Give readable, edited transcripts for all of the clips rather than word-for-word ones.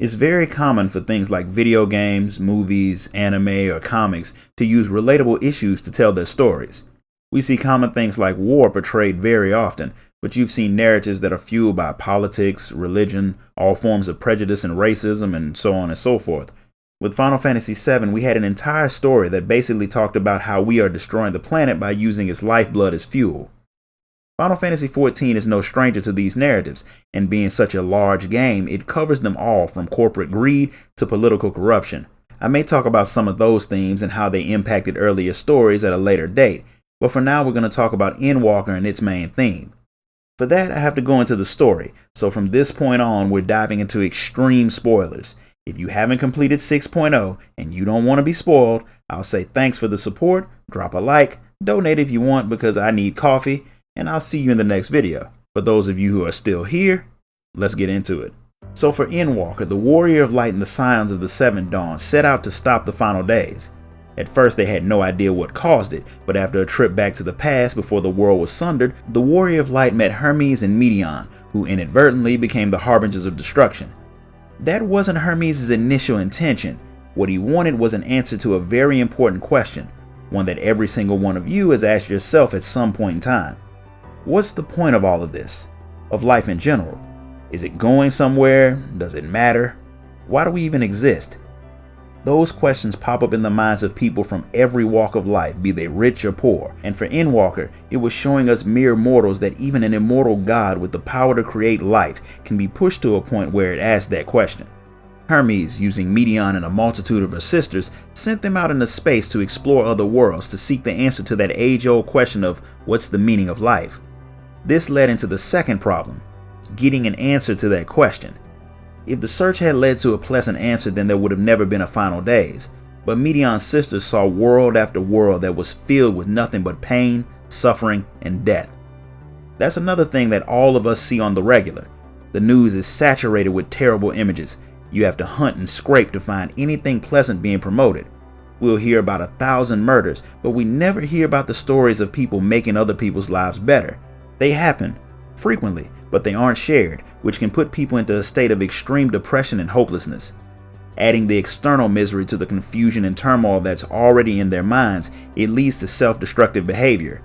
It's very common for things like video games, movies, anime, or comics to use relatable issues to tell their stories. We see common things like war portrayed very often, but you've seen narratives that are fueled by politics, religion, all forms of prejudice and racism, and so on and so forth. With Final Fantasy VII, we had an entire story that basically talked about how we are destroying the planet by using its lifeblood as fuel. Final Fantasy XIV is no stranger to these narratives, and being such a large game, it covers them all from corporate greed to political corruption. I may talk about some of those themes and how they impacted earlier stories at a later date, but for now we're going to talk about Endwalker and its main theme. For that, I have to go into the story, so from this point on, we're diving into extreme spoilers. If you haven't completed 6.0 and you don't want to be spoiled, I'll say thanks for the support, drop a like, donate if you want because I need coffee, and I'll see you in the next video. For those of you who are still here, let's get into it. So for Endwalker, the Warrior of Light and the Scions of the Seven Dawn set out to stop the final days. At first they had no idea what caused it, but after a trip back to the past before the world was sundered, the Warrior of Light met Hermes and Meteon, who inadvertently became the harbingers of destruction. That wasn't Hermes' initial intention. What he wanted was an answer to a very important question, one that every single one of you has asked yourself at some point in time. What's the point of all of this? Of life in general? Is it going somewhere? Does it matter? Why do we even exist? Those questions pop up in the minds of people from every walk of life, be they rich or poor. And for Endwalker, it was showing us mere mortals that even an immortal god with the power to create life can be pushed to a point where it asks that question. Hermes, using Meteon and a multitude of her sisters, sent them out into space to explore other worlds to seek the answer to that age-old question of what's the meaning of life. This led into the second problem, getting an answer to that question. If the search had led to a pleasant answer, then there would have never been a final days. But Meteon's sisters saw world after world that was filled with nothing but pain, suffering, and death. That's another thing that all of us see on the regular. The news is saturated with terrible images. You have to hunt and scrape to find anything pleasant being promoted. We'll hear about 1,000 murders, but we never hear about the stories of people making other people's lives better. They happen, frequently, but they aren't shared, which can put people into a state of extreme depression and hopelessness. Adding the external misery to the confusion and turmoil that's already in their minds, it leads to self-destructive behavior.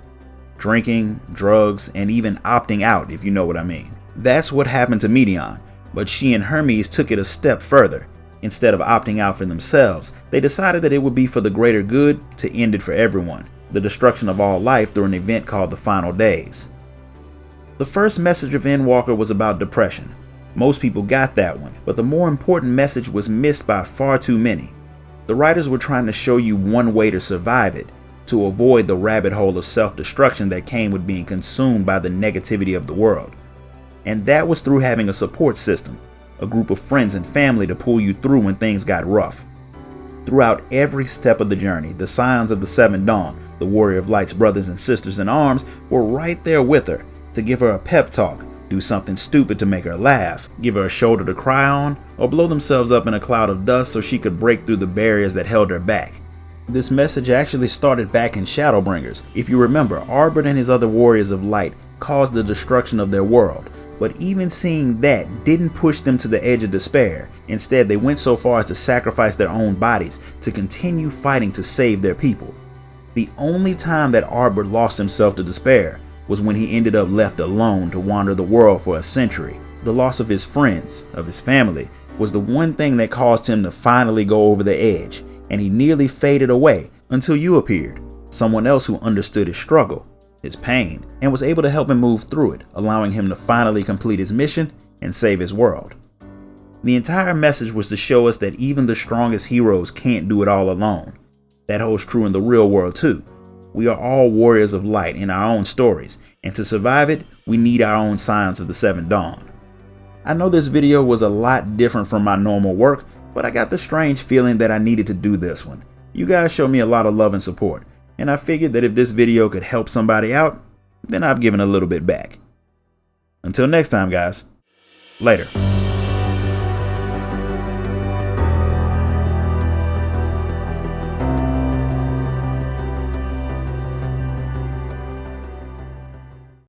Drinking, drugs, and even opting out, if you know what I mean. That's what happened to Meteon, but she and Hermes took it a step further. Instead of opting out for themselves, they decided that it would be for the greater good to end it for everyone, the destruction of all life through an event called the Final Days. The first message of Endwalker was about depression. Most people got that one, but the more important message was missed by far too many. The writers were trying to show you one way to survive it, to avoid the rabbit hole of self-destruction that came with being consumed by the negativity of the world. And that was through having a support system, a group of friends and family to pull you through when things got rough. Throughout every step of the journey, the Scions of the Seven Dawn, the Warrior of Light's brothers and sisters in arms, were right there with her, to give her a pep talk, do something stupid to make her laugh, give her a shoulder to cry on, or blow themselves up in a cloud of dust so she could break through the barriers that held her back. This message actually started back in Shadowbringers. If you remember, Arbor and his other warriors of light caused the destruction of their world, but even seeing that didn't push them to the edge of despair. Instead, they went so far as to sacrifice their own bodies to continue fighting to save their people. The only time that Arbor lost himself to despair was when he ended up left alone to wander the world for a century. The loss of his friends, of his family, was the one thing that caused him to finally go over the edge, and he nearly faded away until you appeared, someone else who understood his struggle, his pain, and was able to help him move through it, allowing him to finally complete his mission and save his world. The entire message was to show us that even the strongest heroes can't do it all alone. That holds true in the real world too. We are all warriors of light in our own stories, and to survive it, we need our own Scions of the Seven Dawn. I know this video was a lot different from my normal work, but I got the strange feeling that I needed to do this one. You guys show me a lot of love and support, and I figured that if this video could help somebody out, then I've given a little bit back. Until next time, guys. Later.